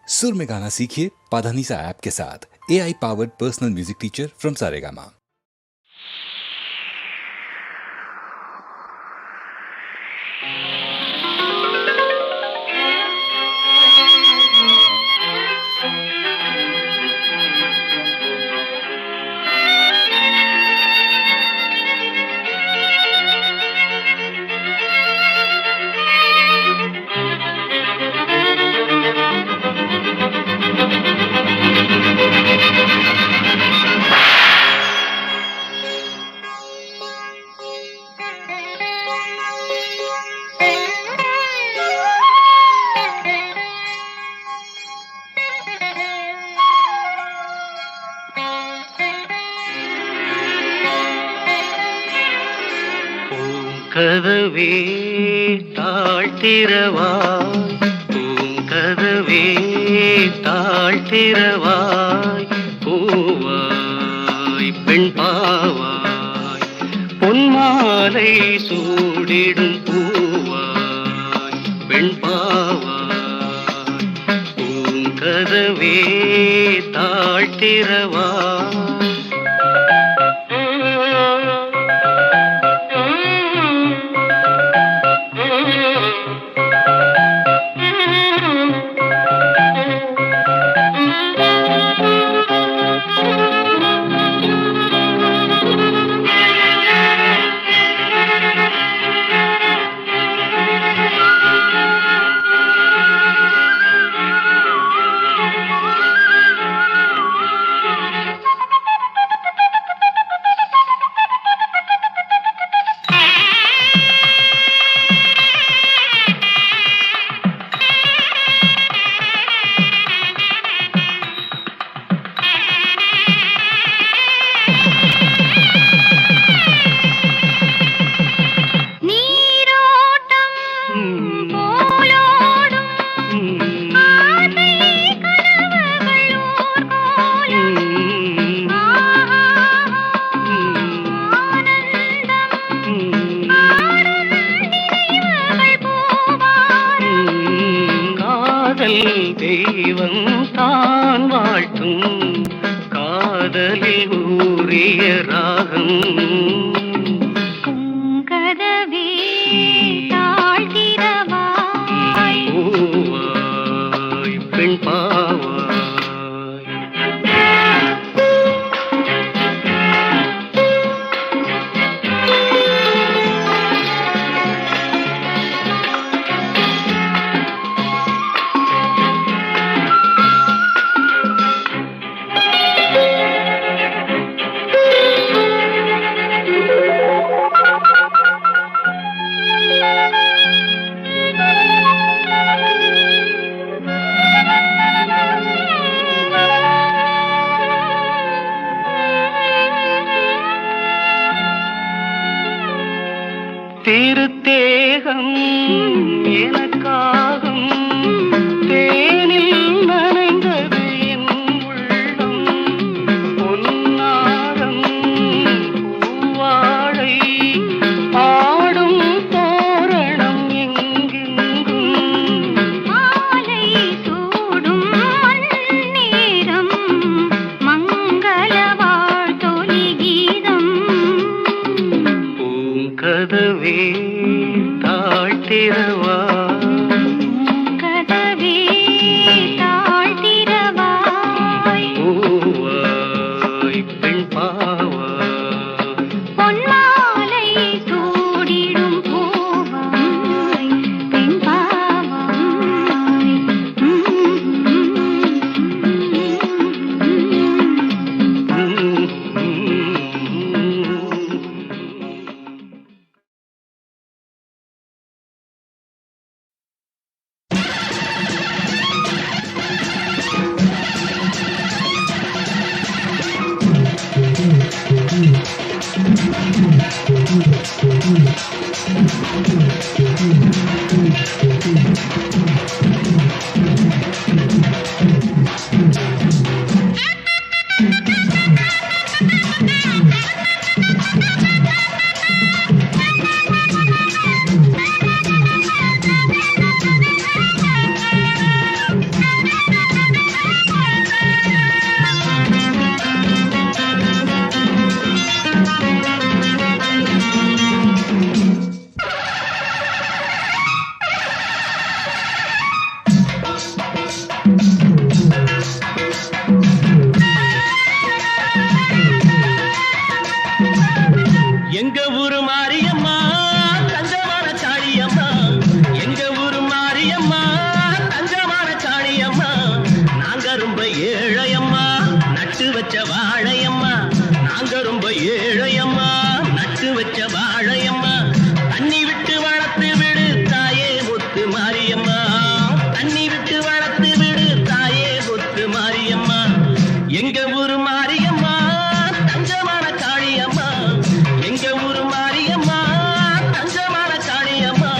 सुर में गाना सीखिए पाधानीसा ऐप के साथ। AI powered personal music teacher from Saregama. கதவே தாழ்த்திரவாய், பூங்கதவே தாழ்த்திரவாய், பூவாய் பெண் பாவாய், பொன்மாலை சூடிடும் பூவாய் பெண் பாவாய், பூங்கதவே தாழ்த்திரவாய். தெய்வம் தான் வாழ்த்தும் காதலில் ஊறிய ராகம். கதவே தாழ்த்திரவாய், பூவாய் பெண் பாவாய். வச்ச வாழையம்மா நாங்க ரொம்ப ஏழையம்மா நட்டு வச்ச வாழையம்மா தண்ணி விட்டு வளர்த்து விடு தாயே முத்து மாரியம்மா தண்ணி விட்டு வளர்த்து விடு தாயே முத்து மாரியம்மா எங்க ஊரு மாரியம்மா தஞ்சமான காளியம்மா எங்க ஊரு மாரியம்மா தஞ்சமான காளியம்மா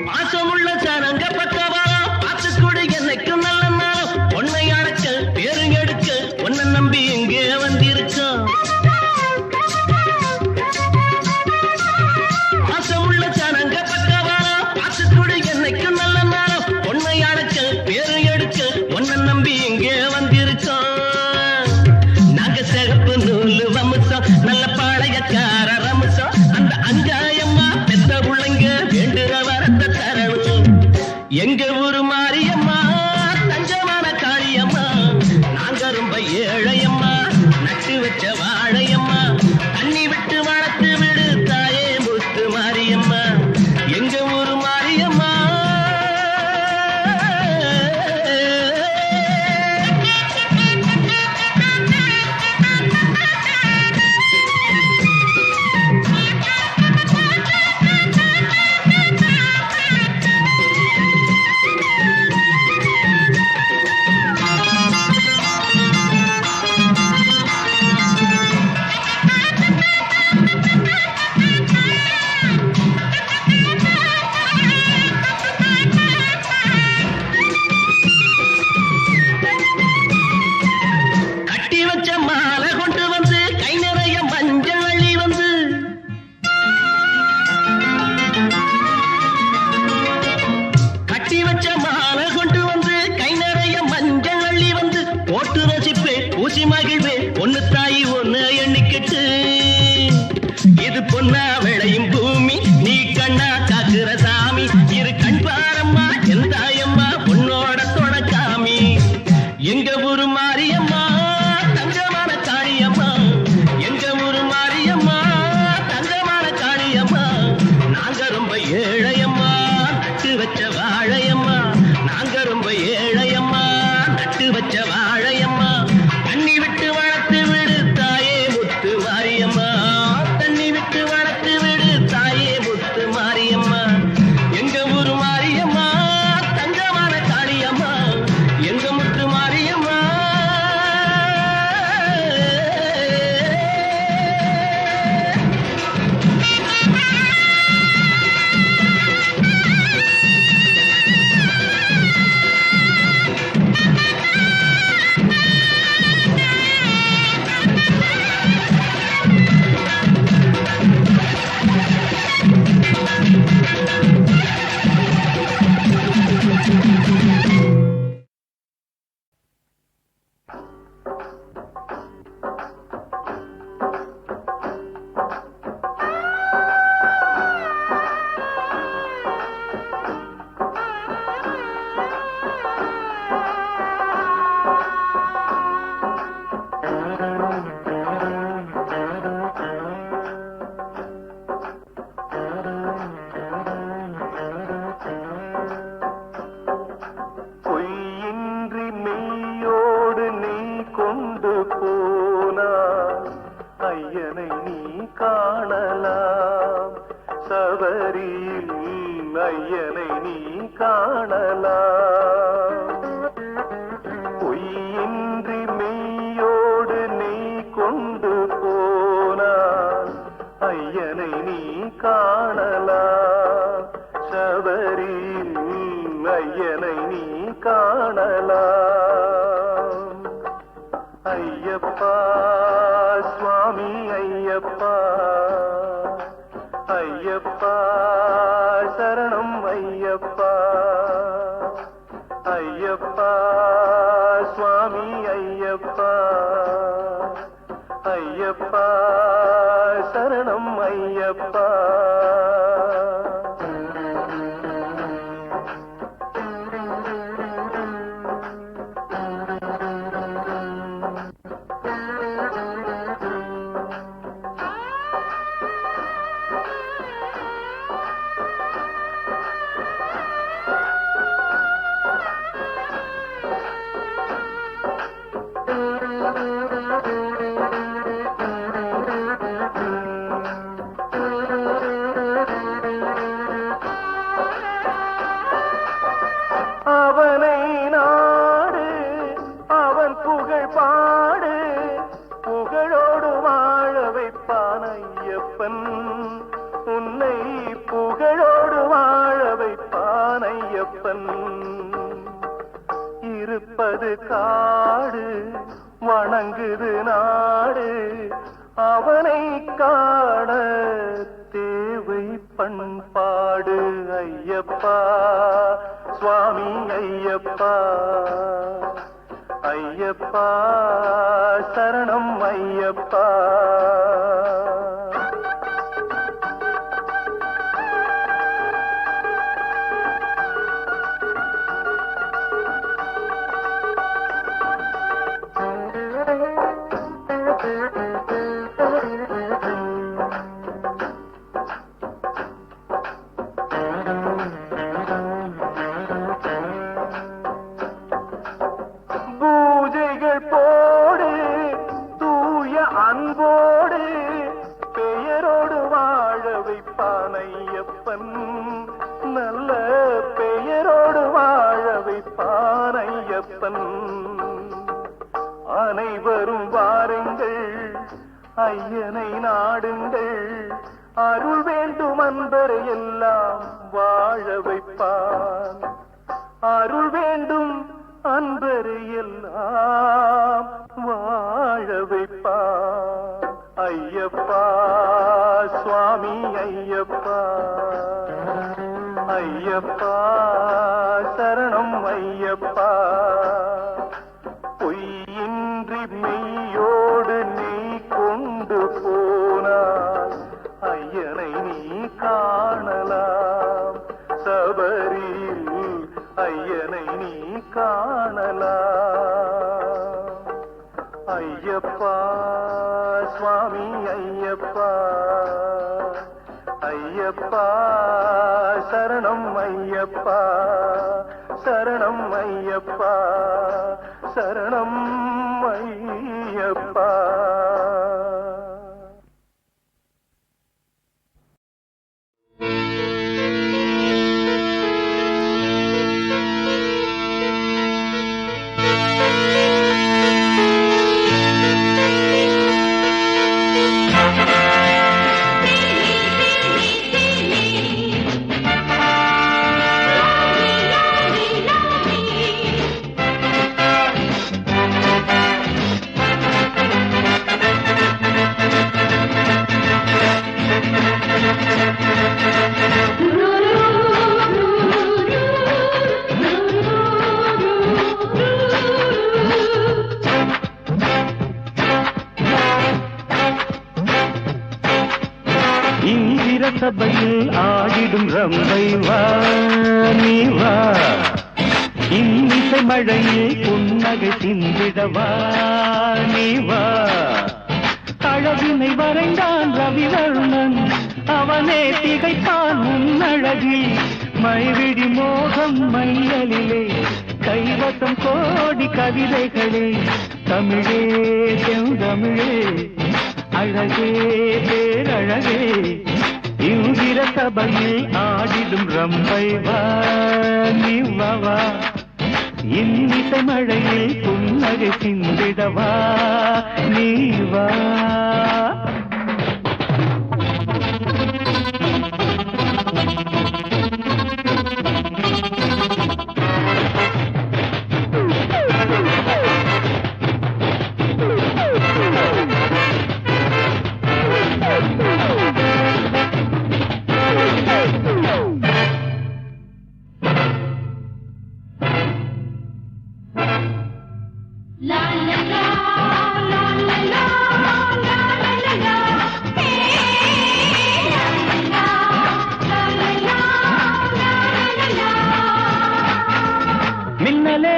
பாசமுள்ள சனங்க பக்கவா பார்த்துக்கூட என்னைக்கும் நல்ல நாளும் உன்னை அடக்க பேருங்கெடுக்க உன்னை நம்பி இங்கே வந்திருக்கோம் பாசமுள்ள சனங்க பக்கவா பார்த்துக்கூட என்னைக்கும் நல்ல நாளும் உன்னை அடக்க பேருங்கெடுக்க உன்னை நம்பி இங்கே வந்திருக்கோம் நாங்க சிகப்பு நூலு வம்சம் நல்ல பாளையக்கார ரம்சம் அந்த அஞ்சாயம்மா பெத்த பிள்ளைங்க வேண்டுற வரத்தை தரணும் எங்க ஊரு மாரியம்மா தஞ்சமான காளியம்மா நாங்க ரொம்ப ஏழையம்மா நட்டு வச்ச வாழையம்மா தண்ணி விட்டு வளர்த்து விடு தாயே முத்து மாரியம்மா எங்க ஊரு மாரியம்மா கட்டி வச்ச மாலை கொண்டு வந்து கை நிறைய மஞ்சள் அள்ளி வந்து கட்டி வச்ச மாலை கொண்டு வந்து கை நிறைய மஞ்சள் அள்ளி வந்து போட்டு ரசிப்பே ஊசி மகிழ்வே ஒன்னு தாயி ஒன்னு எண்ணிக்கிட்டு இது பொன்னா விளையும் பூமி நீ கண்ணா காக்குற சாமி இரு கண் பாரம்மா என் தாயம்மா உன்னோட தொடக்காமி எங்க ஊரு மாரியம்மா தங்கமான காளியம்மா எங்க ஊரு மாரியம்மா தங்கமான காளியம்மா நாங்க ரொம்ப ஏழையம்மா நட்டு வச்ச வாழையம்மா நாங்க ரொம்ப ஏழையம்மா நட்டு வச்ச வாழையம்மா தண்ணி விட்டு வளர்த்து விடு தாயே முத்து மாரியம்மா தண்ணி விட்டு வளர்த்து விடு தாயே முத்து மாரியம்மா எங்க ஊரு மாரியம்மா தங்கமான காளியம்மா எங்க முத்து மாரியம்மா பொய்யின்றி மெய்யோடு நீ கொண்டு போனா ஐயனை நீ காணலாம் சபரியில் ஐயனை நீ காணலாம் பொய்யின்றி மெய்யோடு நீ கொண்டு போனா ஐயனை நீ காணலாம் சபரியில் ஐயனை நீ காணலாம் ஐயப்பா சுவாமி ஐயப்பா ஐயப்பா சரணம் ஐயப்பா ஐயப்பா சுவாமி ஐயப்பா ஐயப்பா சரணம் ஐயப்பா வைப்பான் ஐயப்பன் உன்னை புகழோடு வாழ வைப்பான் ஐயப்பன் இருப்பது காடு வணங்குது நாடு அவனை காண தேவை பண்பாடு ஐயப்பா சுவாமி ஐயப்பா ஐயப்பா சரணம் ஐயப்பா பூஜைகள் போடு தூய அன்போடு பெயரோடு வாழ வைப்பான் ஐயப்பன் நல்ல பெயரோடு வாழ வைப்பான் ஐயப்பன் அனைவரும் வாருங்கள் ஐயனை நாடுங்கள் அருள் வேண்டும் அன்பரை எல்லாம் வாழ வைப்பான் அருள் வேண்டும் அன்பரை எல்லாம் வாழ வைப்பான் ஐயப்பா சுவாமி ஐயப்பா ஐயப்பா சரணம் ஐயப்பா பொய்யின்றி மெய்யோடு நீ கொண்டு போனாய் ஐயனை நீ காணலாம் சபரியில் ஐயனை நீ காணலாம் ஐயப்பா சுவாமி ஐயப்பா ஐயப்பா சரணம் ஐயப்பா சரணம் ஐயப்பா சரணம் ஐயப்பா சபையில் ஆடிடும் ரம்பை வா நீ வா இன்னிசை மழையில் புன்னகை சிந்திடவா நீ வா அழகினை வரைந்தான் ரவிவர்ணன் அவனே திகைப்பான் உன்னழகில் மைவிடி மோகம் மையலிலே கைவசம் கோடி கவிதைகளே தமிழே செந்தமிழே அழகே பேரழகே இந்திர சபையில் ஆடிடும் ரம்பை வா நீ வா இன்னிசை மழையில் புன்னகை சிந்திடவா நீ வா மின்னலே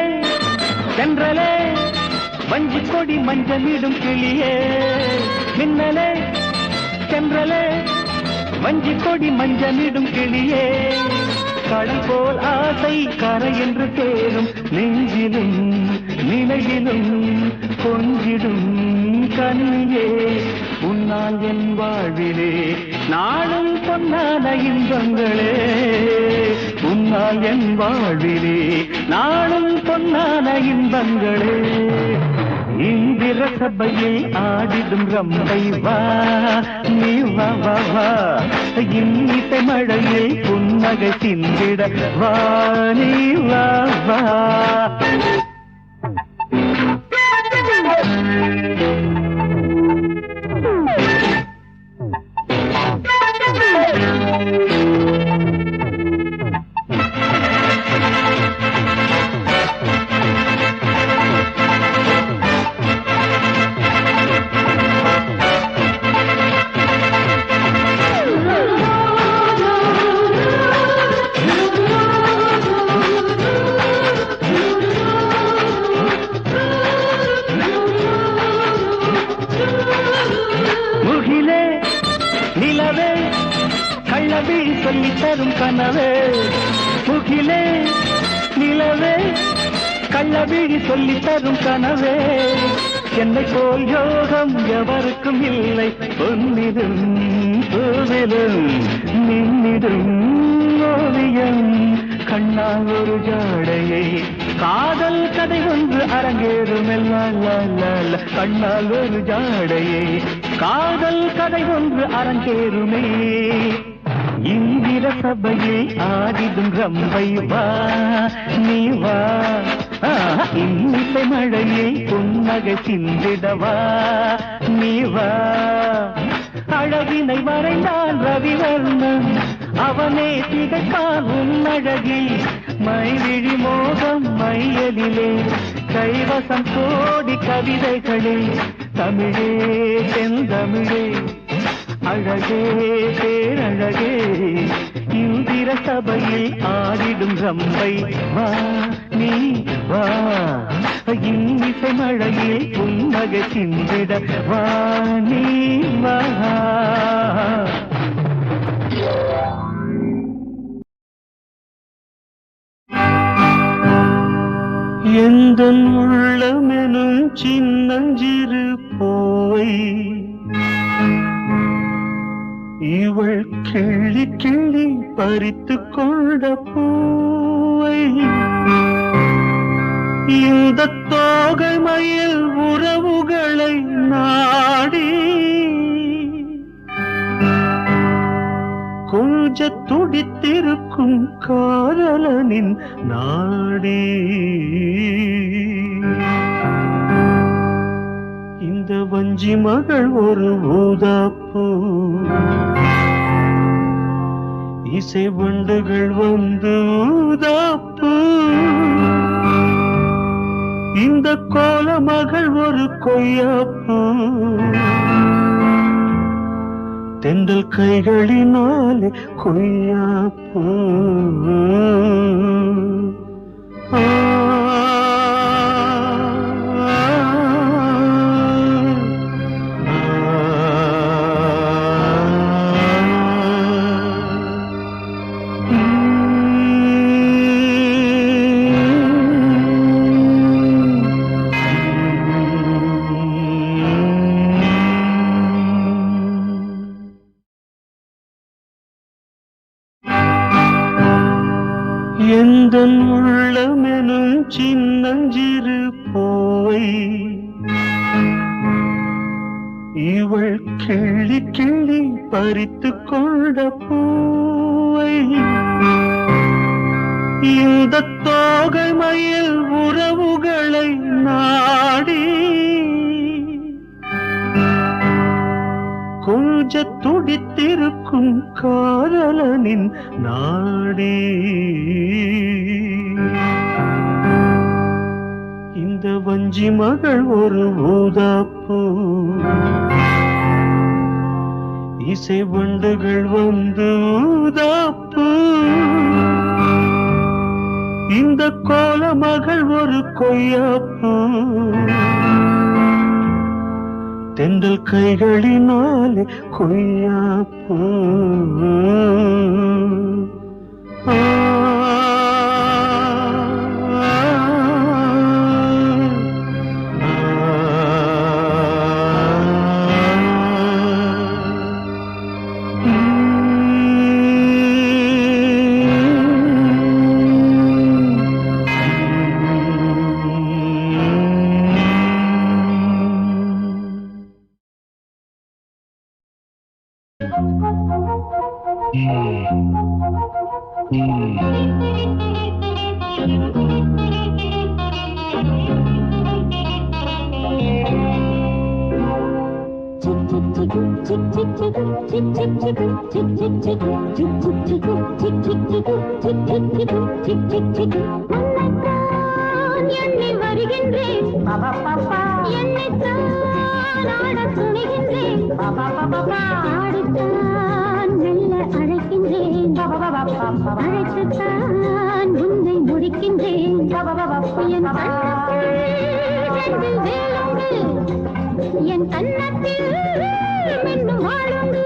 சென்றலே வஞ்சி கொடி மஞ்சளிடும் கிளியே மின்னலே சென்றலே வஞ்சி கொடி மஞ்சளிடும் கிளியே கடல் போல் ஆசை கரை என்று தேரும் நெஞ்சிலும் நிலையிலும் கொஞ்சிடும் கண்ணியே உன்னால் என் வாழ்விலே நாளும் பொன்னான இன்பங்களே உன்னால் என் வாழ்விலே நாளும் பொன்னான இன்பங்களே இந்திர சபையில் ஆடிடும் ரம்பை வா நீ வா வா வா இன்னிசை மழையில் புன்னகை சிந்திட வா நீ வா வா சொல்லி தரும் கனவே முகிலே நிலவே கள்ளவிழி சொல்லி தரும் கனவே என்னை போல் யோகம் எவருக்கும் இல்லை பொன்னிடும் கோவிலும் மின்னிடும் ஓவியம் கண்ணால் ஒரு ஜாடையை காதல் கதை ஒன்று அரங்கேறும் எல்லாம் கண்ணால் ஒரு ஜாடையை காதல் கதை ஒன்று அரங்கேறுமே இந்திர சபையில் ஆடிடும் ரம்பை வா நீ வா இன்னிசை மழையில் புன்னகை சிந்திடவா நீ வா அழகினை வரைந்தான் ரவிவர்மன் அவனே திகைப்பான் உன்னழகில் மைவிழி மோகம் மையலிலே கைவசம் கோடி கவிதைகளே தமிழே செந்தமிழே அழகே பேரழகே இந்திர சபையில் ஆடிடும் ரம்பை வா நீ வா இன்னிசை மழையில் புன்னகை சிந்திட வா நீ வா எந்தன் உள்ளமெனும் சின்னஞ்சிறு போய் இவள் கிள்ளி கிள்ளி பறித்து கொண்ட பூவை இந்த தோகை மயில் உறவுகளை நாடி கொஞ்ச துடித்திருக்கும் காதலனின் நாடி இந்த வஞ்சி மகள் ஒரு ஊதாப்பூ இசை வண்டுகள் வந்து ஊதாப்பூ இந்த கோல மகள் ஒரு கொய்யாப்பூ தென்றல் கைகளினாலே கொய்யாப்பூ எந்தன் உள்ளமெனும் சின்னஞ்சிறு போய் இவள் கிள்ளி கிள்ளி பறித்து கொண்ட பூவை இந்த தோகை மயில் உறவுகளை நாடி கொஞ்ச துடித்திருக்கும் காதலனின் நாடி இந்த வஞ்சி மகள் ஒரு ஊதாப்பூ இசை வண்டுகள் வந்து ஊதாப்பூ இந்த கோல மகள் ஒரு கொய்யாப்பூ தென்றல் கைகளினாலே கொய்யாப்பூ எண்ணி வருகின்றேன் என்னைத்தான் ஆட துணிகின்றேன் ஆடித்தான் மெல்ல அழைக்கின்றேன் அழைத்துத்தான் உன்னை முடிக்கின்றேன் என் கண்ணத்தில் வேலுண்டு என் கண்ணத்தில் மின்னும் வாழுண்டு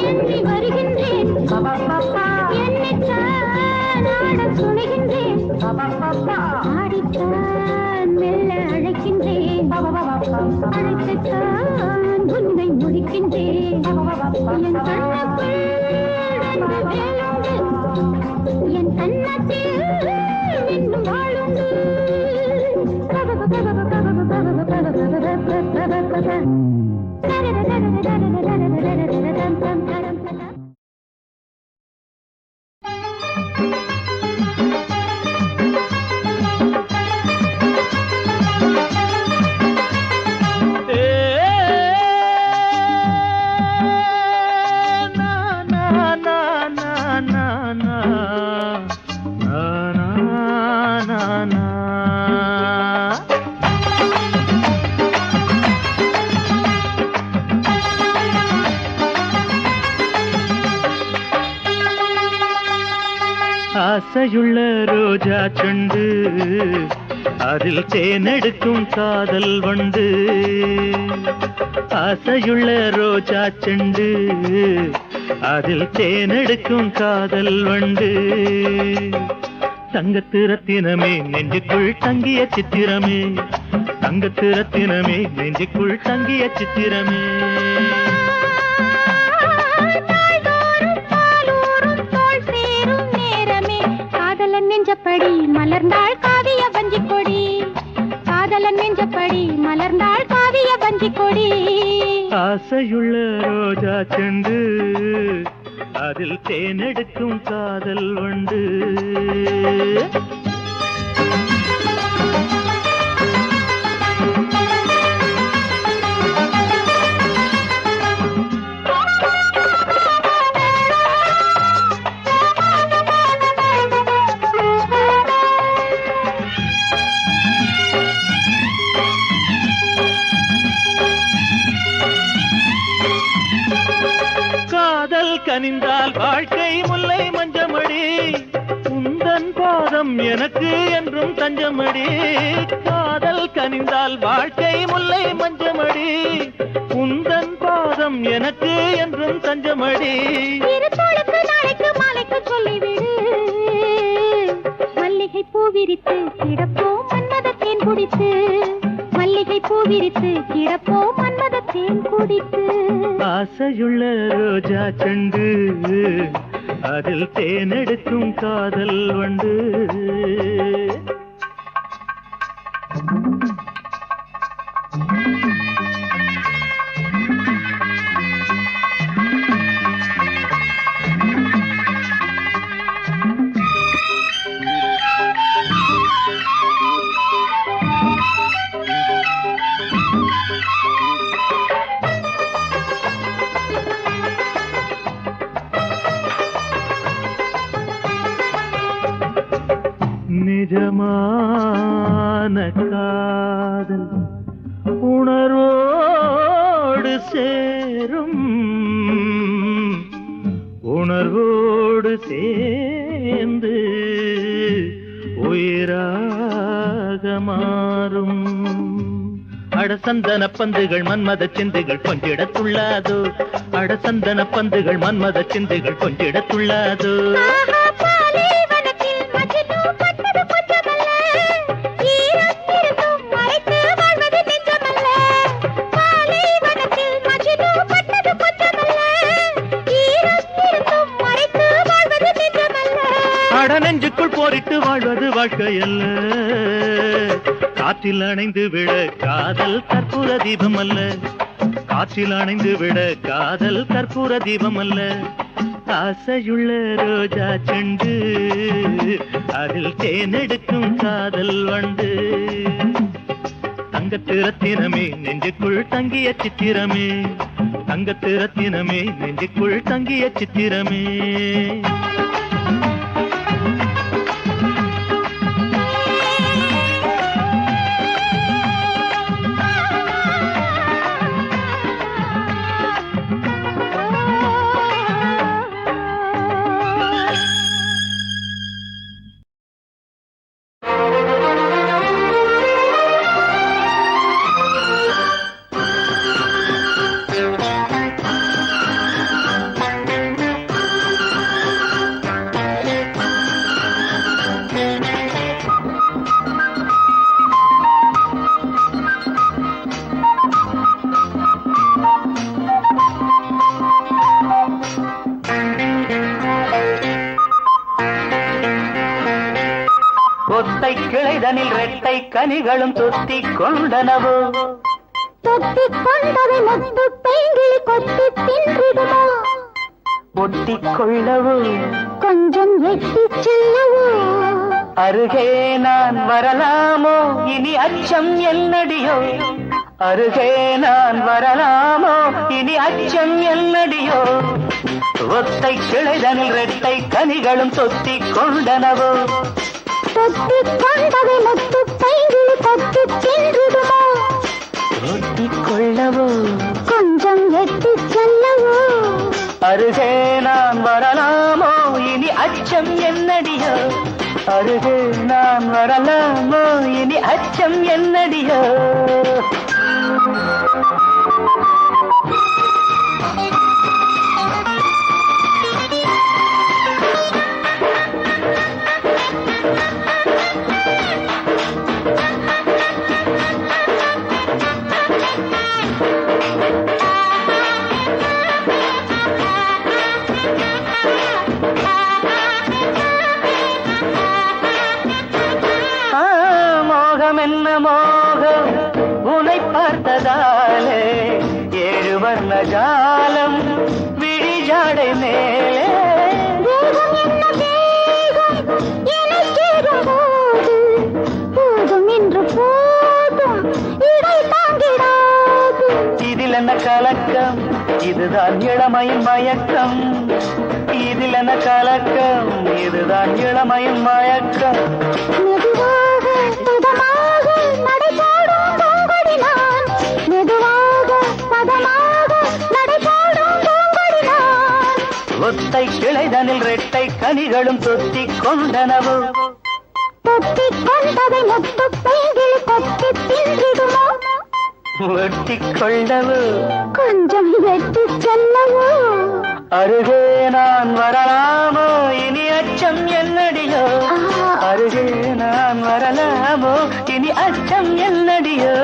எண்ணி வருகின்றேன் என்னைத்தான் ஆட துணிகின்றேன் ஆடித்தான் மெல்ல அழைக்கின்றேன் அழைத்துத்தான் உன்னை முடிக்கின்றேன் என் கண்ணுக்குள் வேலுண்டு என் கண்ணத்தில் இன்னும் வாழுண்டு ஆசையுள்ள ரோஜா செண்டு அதில் தேனெடுக்கும் காதல் வண்டு ஆசையுள்ள ரோஜா செண்டு அதில் தேனெடுக்கும் காதல் வண்டு தங்கத்து ரத்தினமே நெஞ்சுக்குள் தங்கிய சித்திரமே தங்கத்து ரத்தினமே நெஞ்சுக்குள் தங்கிய சித்திரமே நெஞ்சப்படி மலர்ந்தாள் காவிய வஞ்சி கொடி காதலன் நெஞ்சப்படி மலர்ந்தாள் காவிய வஞ்சி கொடி ஆசையுள்ள ரோஜா செண்டு அதில் தேனெடுக்கும் காதல் வண்டு கனிந்தால் வாழ்க்கை முல்லை மஞ்சமடி உந்தன் பாதம் எனக்கு என்றும் தஞ்சமடி காதல் கனிந்தால் வாழ்க்கை முல்லை மஞ்சமடி உந்தன் பாதம் எனக்கு என்றும் தஞ்சமடி நாளைக்கு மாலைக்கு சொல்லிவிடு மல்லிகை பூ விரித்து கிடப்போம் மன்மத தேன் குடித்து மல்லிகை பூவிரித்து கிடப்போ மன்மத தேன் குடித்து. ஆசையுள்ள ரோஜா செண்டு அதில் தேனெடுக்கும் காதல் வண்டு. நிஜமான காதல் உணர்வோடு சேரும், உணர்வோடு சேர்ந்து உயிராக மாறும். அடசந்தன பந்துகள் மன்மத சிந்துகள் கொஞ்சிடத்துள்ளாதோ, அடசந்தன பந்துகள் மன்மத சிந்துகள் கொஞ்சிடத்துள்ளாதோ. நெஞ்சுக்குள் போரிட்டு வாழ்வது வாழ்க்கையல்ல, காற்றில் அணைந்து விட காதல் கற்பூர தீபம் அல்ல, காற்றில் அணைந்து விட காதல் கற்பூர தீபம் அல்ல. ஆசையுள்ள ரோஜா செண்டு அதில் தேனெடுக்கும் காதல் வண்டு. தங்கத்து ரத்தினமே நெஞ்சுக்குள் தங்கிய சித்திரமே, தங்கத்து ரத்தினமே நெஞ்சுக்குள் தங்கிய சித்திரமே. ஒத்தை கிளைதனில் ரெட்டை கனிகளும் தொத்தி கொண்டனவோ, தொத்தி கொண்டவை முத்து பைங்கிளி கொத்தி தின்றிடுமோ. ஒட்டி கொள்ளவோ கொஞ்சம் எட்டி செல்லவோ, அருகே நான் வரலாமோ இனி அச்சம் என்னடியோ, அருகே நான் வரலாமோ இனி அச்சம் என்னடியோ. ஒத்தை கிளைதனில் ரெட்டை கனிகளும் தொத்தி கொண்டனவோ, தொத்தி கொண்டவை முத்து பைங்கிளி கொத்தி தின்றிடுமோ. ஒட்டி கொள்ளவோ கொஞ்சம் எட்டி செல்லவோ, அருகே நான் வரலாமோ இனி அச்சம் என்னடியோ, அருகே நான் வரலாமோ இனி அச்சம் என்னடியோ. என்ன மோகம் உனை பார்த்ததாலே, ஏழு வர்ண ஜாலம் விழிஜாடை மேலே. இதில் என்ன கலக்கம், இதுதான் இளமையின் மயக்கம், இதில் என்ன கலக்கம், இதுதான் இளமையின் மயக்கம். ஒத்தை கிளைதனில் ரெட்டை கனிகளும் தொத்தி கொண்டனவோ, தொத்தி கொண்டதை முத்து பைங்கிளி கொத்தி தின்றிடுமோ. வெட்டி கொள்ளவோ கொஞ்சம் வெட்டி செல்லவோ, அருகே நான் வரலாமோ இனி அச்சம் என்னடியோ, அருகே நான் வரலாமோ இனி அச்சம் என்னடியோ.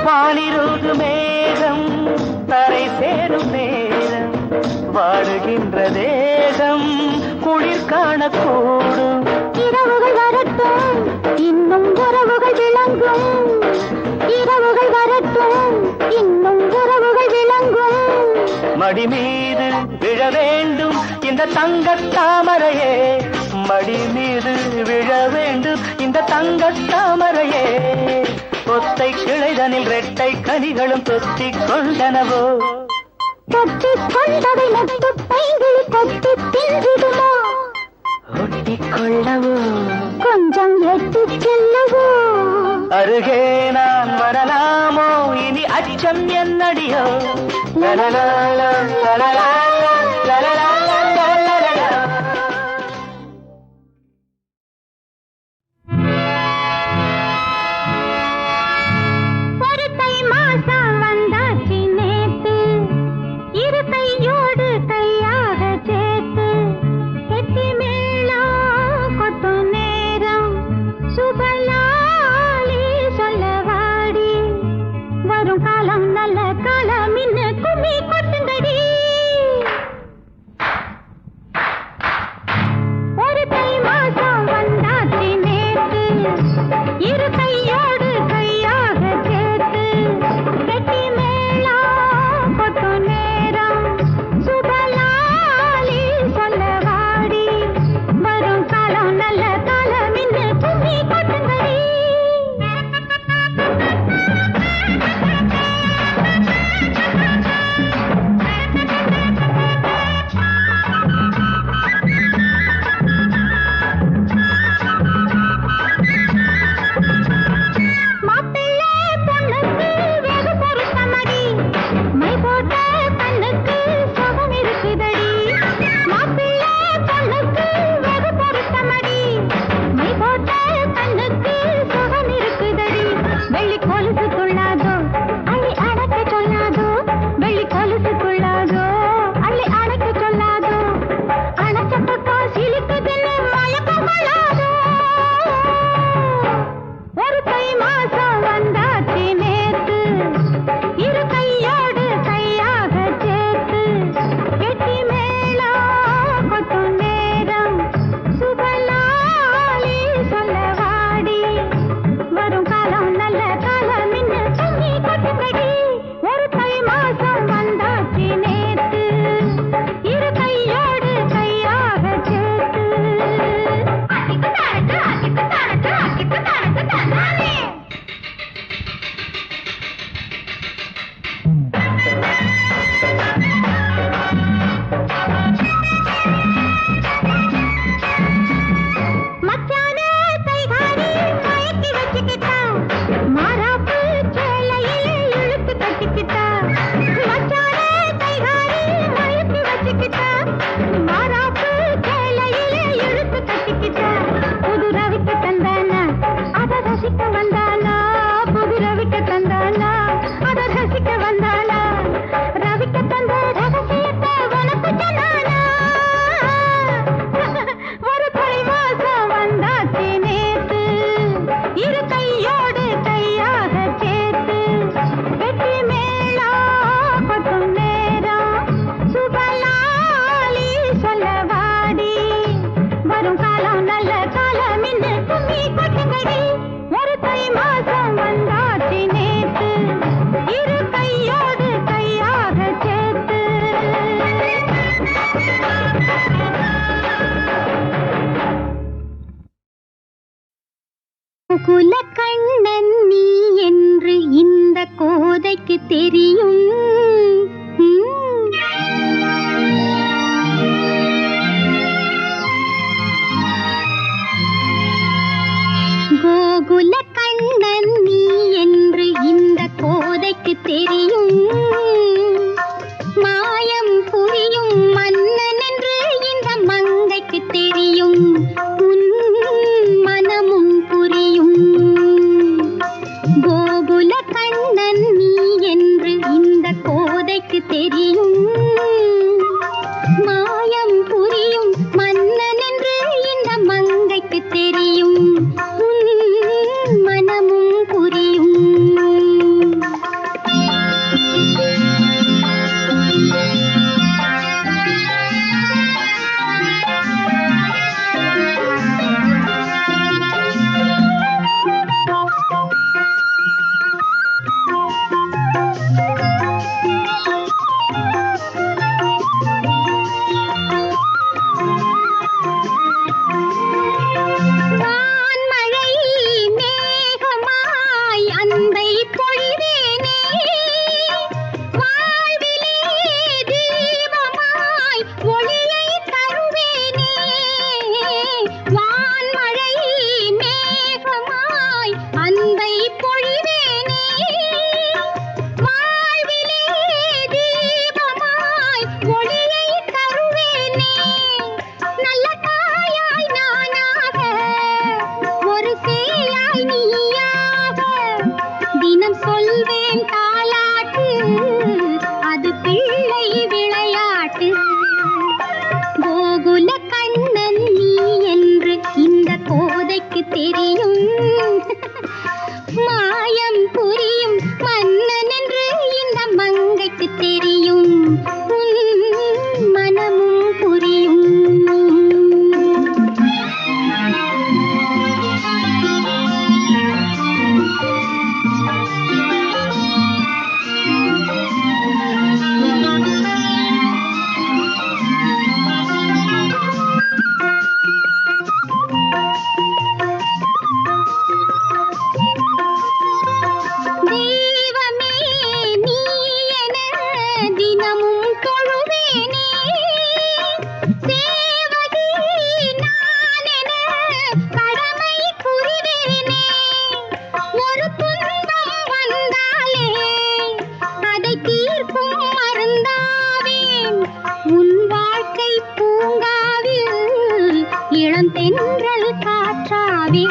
வானிருகு மேகம் தரை சேரும் நேரம் வாடுகின்ற தேகம் குளிர் காணக்கூடும். இரவுகள் வரட்டும் இன்னும் உறவுகள் விளங்கும். இரவுகள் வரட்டும் இன்னும் உறவுகள் விளங்கும். மடி மீது விழ வேண்டும் இந்த தங்கத் தாமரையே, மடி மீது விழ வேண்டும் இந்த தங்கத் தாமரையே. கொத்தை கிளைதனில் ரெட்டை கனிகளும் தொத்திக் கொண்டனவோ, தொத்திக் கொண்டதை முத்து பைங்கிளி கொத்தி தின்றிடுமோ. ஒட்டிக் கொள்ளவோ கொஞ்சம் எட்டிச் செல்லவோ. அருகே நான் வரலாமோ இனி அச்சம் என்னடியோ. லலலாலா, லலலாலா, லலலாலா, லலலாலா. ஒரு தை மாசம் வந்தாச்சு நேத்து, இரு கையோடு கையாக சேர்த்து கெட்டி மேளம் கொட்டும் நேரம் சுபலாலி சொல்லவாடி. வரும் காலம் நல்ல காலம் இன்னு கும்மி கொட்டுங்கடி. ஒரு தை மாசம் வந்தாச்சு நேத்து, இரு கையோடு கையாக சேர்த்து கெட்டி மேளம் கொட்டும் நேரம் சுபலாலி சொல்லவாடி. வரும் காலம் நல்ல காலம் இன்னு கும்மி கொட்டுங்கடி. மாப்பிள்ளை பொண்ணுக்கு வெகு பொருத்தமடி, மை போட்ட கண்ணுக்கு சுகம் இருக்குதடி. மாப்பிள்ளை பொண்ணுக்கு வெகு பொருத்தமடி, மை போட்ட கண்ணுக்கு சுகம் இருக்குதடி. வெள்ளி கொலுசு கொள்ளாதோ அள்ளி அடக்க சொல்லாதோ, வெள்ளி கொலுசு கொள்ளாதோ அள்ளி அடக்க சொல்லாதோ. அணைச்ச பக்கம் சிலிக்குதுன்னு மயக்கம் கொள்ளாதோ. ஒரு தை மாசம் வந்தாச்சு நேத்து, இரு கையோடு கையாக சேர்த்து கெட்டி மேளம் கொட்டும் நேரம் சுபலாலி சொல்லவாடி. வரும் காலம் நல்ல காலம் இன்னு கும்மி கொட்டுங்கடி. ஒரு தை மாசம் வந்தாச்சு நேத்து, இரு கையோடு கையாக சேர்த்து. அடிக்கு தரட்டு அடிக்கு தரட்டு அடிக்கு தரட்டு தன்னானே. மச்சானே கைகாரி மயக்கி வச்சுக்கிட்டா, மாறாப்பு சேலையிலே இழுத்து கட்டிக்கிட்டா. மச்சானே கைகாரி மயக்கி வச்சுக்கிட்டா, மாறாப்பு சேலையிலே இழுத்து கட்டிக்கிட்டா. புது ரவிக்கு தந்தானா அத ரசிக்க வந்தானா, புது ரவிக்கு தந்தானா அத ரசிக்க வந்தானா. ரவிக்க தந்த ரகசியத்தை உனக்கு சொன்னானா. ஒரு தை மாசம் வந்தாச்சு நேத்து, இரு கையோடு கையாக சேர்த்து கெட்டி மேளம் கொட்டும் நேரம் சுபலாலி சொல்லவாடி. வரும் காலம் நல்ல காலம் இன்னு கும்மி கொட்டுங்கடி. ஒரு தை மாசம் வந்தாச்சு நேத்து, இரு கையோடு கையாக சேர்த்து. குல கண்ணன் நீ என்று இந்த கோதைக்கு தெரியும். கோகுல கண்ணன் நீ என்று இந்த கோதைக்கு தெரியும். மாயம் புரியும் மன்னன் என்று இந்த மங்கைக்கு தெரியும். உன் மனமும் புரியும். கோகுல கண்ணன் நீ என்று இந்த கோதைக்கு தெரியும். மாயம் புரியும் மன்னன் என்று இந்த மங்கைக்கு தெரியும். மனமும் புரியும். தென்றல் காற்றாவே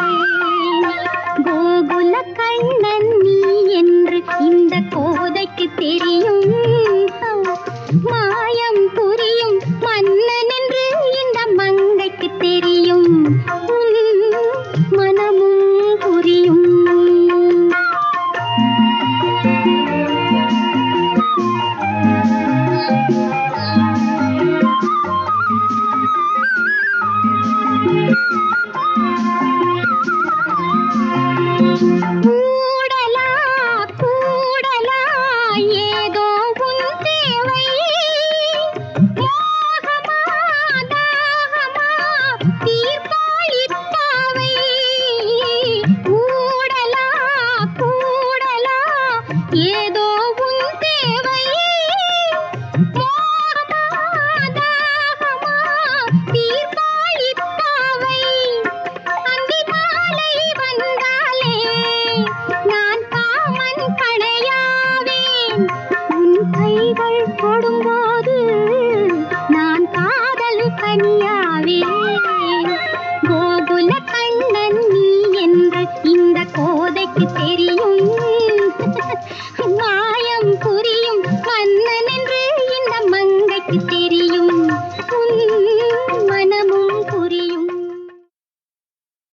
கோகுல கண்ணன் நீ என்று இந்த கோதைக்கு தெரியும். மாயம் புரியும் மன்னன் என்று இந்த மங்கைக்கு தெரியும். மனமும் புரியும். கூடலா கூடலா ஏதோ உன் தேவை. மோகமா தாகமா தீர்ப்பாய் இப்பாவை. கூடலா கூடலா ஏதோ